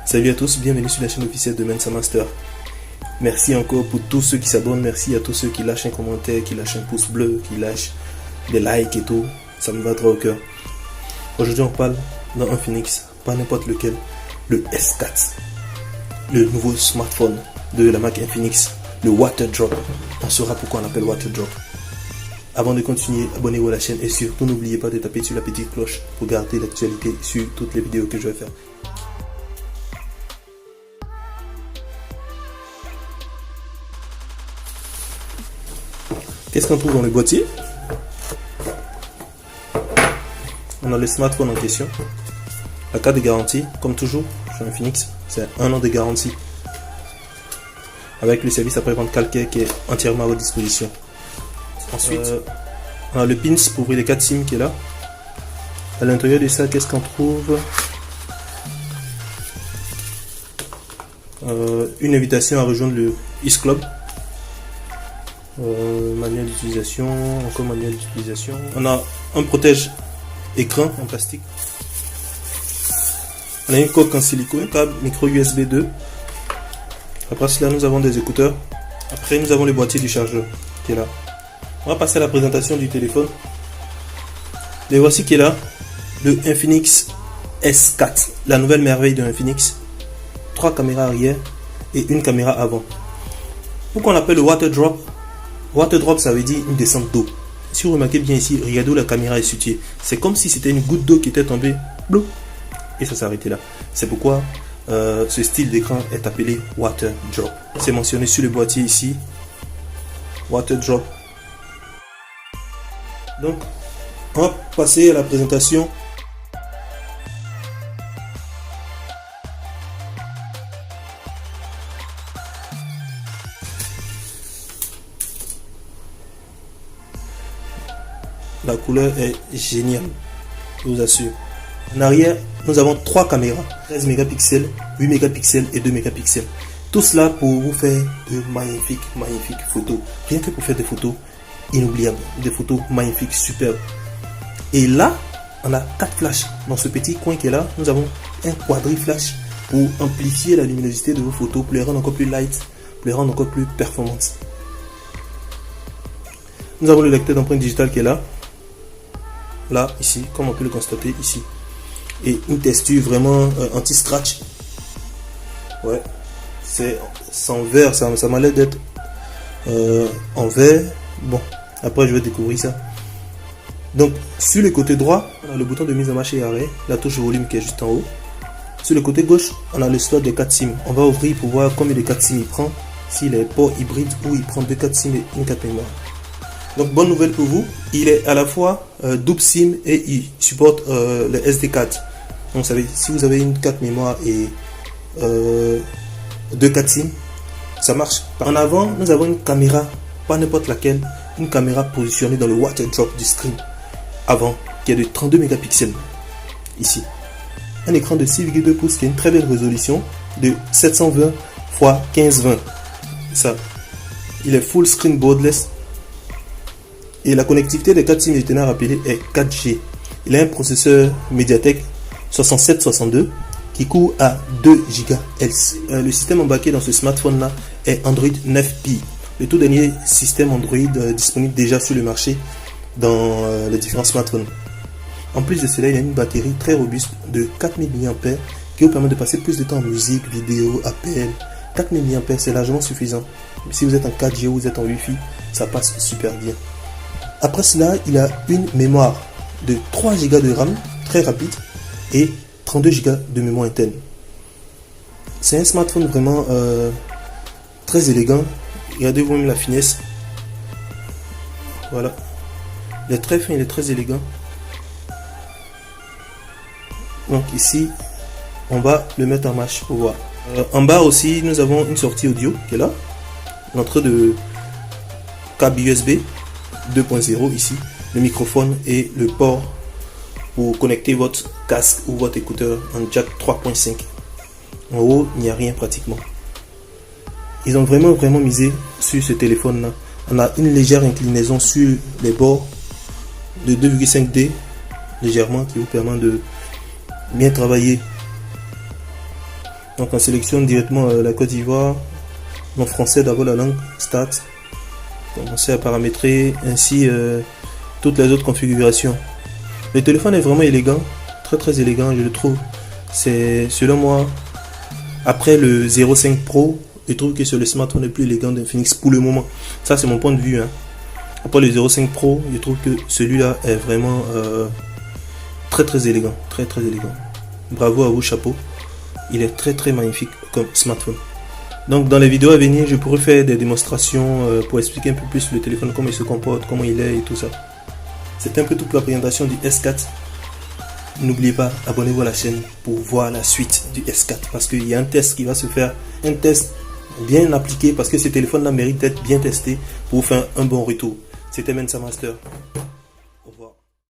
Salut à tous, bienvenue sur la chaîne officielle de Mensa Master. Merci encore pour tous ceux qui s'abonnent, merci à tous ceux qui lâchent un commentaire, qui lâchent un pouce bleu, qui lâchent des likes et tout. Ça me va trop au cœur. Aujourd'hui on parle d'un Infinix, pas n'importe lequel, le S4. Le nouveau smartphone de la marque Infinix, le Waterdrop. On saura pourquoi on appelle Waterdrop. Avant de continuer, abonnez-vous à la chaîne et surtout n'oubliez pas de taper sur la petite cloche pour garder l'actualité sur toutes les vidéos que je vais faire. Qu'est-ce qu'on trouve dans le boîtier? On a le smartphone en question, la carte de garantie, comme toujours chez Infinix, c'est 1 an de garantie, avec le service après-vente calcaire qui est entièrement à votre disposition. Ensuite, on a le pins pour ouvrir les 4 SIM qui est là. À l'intérieur de ça, qu'est-ce qu'on trouve? Une invitation à rejoindre le Is Club. Manuel d'utilisation, encore manuel d'utilisation. On a un protège écran en plastique. On a une coque en silicone, un câble micro USB 2. Après cela, nous avons des écouteurs. Après, nous avons le boîtier du chargeur qui est là. On va passer à la présentation du téléphone. Et voici qui est là, le Infinix S4, la nouvelle merveille de Infinix. 3 caméras arrière et une caméra avant. Pourquoi on appelle le Waterdrop? Waterdrop, ça veut dire une descente d'eau. Si vous remarquez bien ici, regardez où la caméra est située. C'est comme si c'était une goutte d'eau qui était tombée, blou, et ça s'arrêtait là. C'est pourquoi ce style d'écran est appelé Waterdrop. C'est mentionné sur le boîtier ici, Waterdrop. Donc, on va passer à la présentation. La couleur est géniale, je vous assure. En arrière, nous avons 3 caméras, 13 mégapixels, 8 mégapixels et 2 mégapixels. Tout cela pour vous faire de magnifiques photos. Rien que pour faire des photos inoubliables, des photos magnifiques, superbes. Et là, on a 4 flashs. Dans ce petit coin qui est là, nous avons un quadri-flash pour amplifier la luminosité de vos photos, pour les rendre encore plus light, pour les rendre encore plus performantes. Nous avons le lecteur d'empreintes digitales qui est là. Là, ici, comme on peut le constater ici. Et une texture vraiment anti-scratch. Ouais, c'est en verre, ça m'a l'air d'être en verre. Bon, après je vais découvrir ça. Donc, sur le côté droit, on a le bouton de mise en marche et arrêt, la touche volume qui est juste en haut. Sur le côté gauche, on a le slot des 4 SIM. On va ouvrir pour voir combien de 4 SIM il prend, s'il est port hybride ou il prend 2 4 SIM et une 4 mémoire. Donc bonne nouvelle pour vous, il est à la fois double SIM et il supporte le SD card. Donc vous savez, si vous avez une 4 mémoire et 2 4 SIM, ça marche. En avant, nous avons une caméra, pas n'importe laquelle, une caméra positionnée dans le Waterdrop du screen avant, qui est de 32 mégapixels. Ici, un écran de 6,2 pouces qui a une très belle résolution de 720 x 1520. Ça, il est full screen borderless. Et la connectivité des 4 SIM, je tenais à rappeler, est 4G. Il a un processeur Mediatek 6762 qui court à 2 GHz. Le système embarqué dans ce smartphone là est Android 9P. Le tout dernier système Android disponible déjà sur le marché dans les différents smartphones. En plus de cela, il y a une batterie très robuste de 4000 mAh qui vous permet de passer plus de temps en musique, vidéo, appel. 4000 mAh, c'est largement suffisant. Si vous êtes en 4G ou vous êtes en Wi-Fi, ça passe super bien. Après cela, il a une mémoire de 3 Go de RAM, très rapide, et 32 Go de mémoire interne. C'est un smartphone vraiment très élégant. Regardez vous-même la finesse. Voilà. Il est très fin, il est très élégant. Donc ici, on va le mettre en marche pour voir. En bas aussi, nous avons une sortie audio qui est là. L'entrée de câble USB 2.0 ici, le microphone et le port pour connecter votre casque ou votre écouteur en jack 3.5. En haut, il n'y a rien pratiquement. Ils ont vraiment misé sur ce téléphone là. On a une légère inclinaison sur les bords de 2,5D légèrement qui vous permet de bien travailler Donc on sélectionne directement la Côte d'Ivoire, en français d'abord la langue, Start. Commencer à paramétrer ainsi toutes les autres configurations. Le téléphone est vraiment élégant, très élégant je le trouve. C'est selon moi, après le 05 Pro, je trouve que c'est le smartphone le plus élégant d'Infinix pour le moment. Ça c'est mon point de vue. Hein. Après le 05 Pro, je trouve que celui-là est vraiment très élégant, très élégant. Bravo à vous, chapeau. Il est très magnifique comme smartphone. Donc dans les vidéos à venir, je pourrai faire des démonstrations pour expliquer un peu plus le téléphone, comment il se comporte, comment il est et tout ça. C'est un peu toute la présentation du S4. N'oubliez pas, abonnez-vous à la chaîne pour voir la suite du S4 parce qu'il y a un test qui va se faire, un test bien appliqué parce que ce téléphone-là mérite d'être bien testé pour vous faire un bon retour. C'était Mensa Master.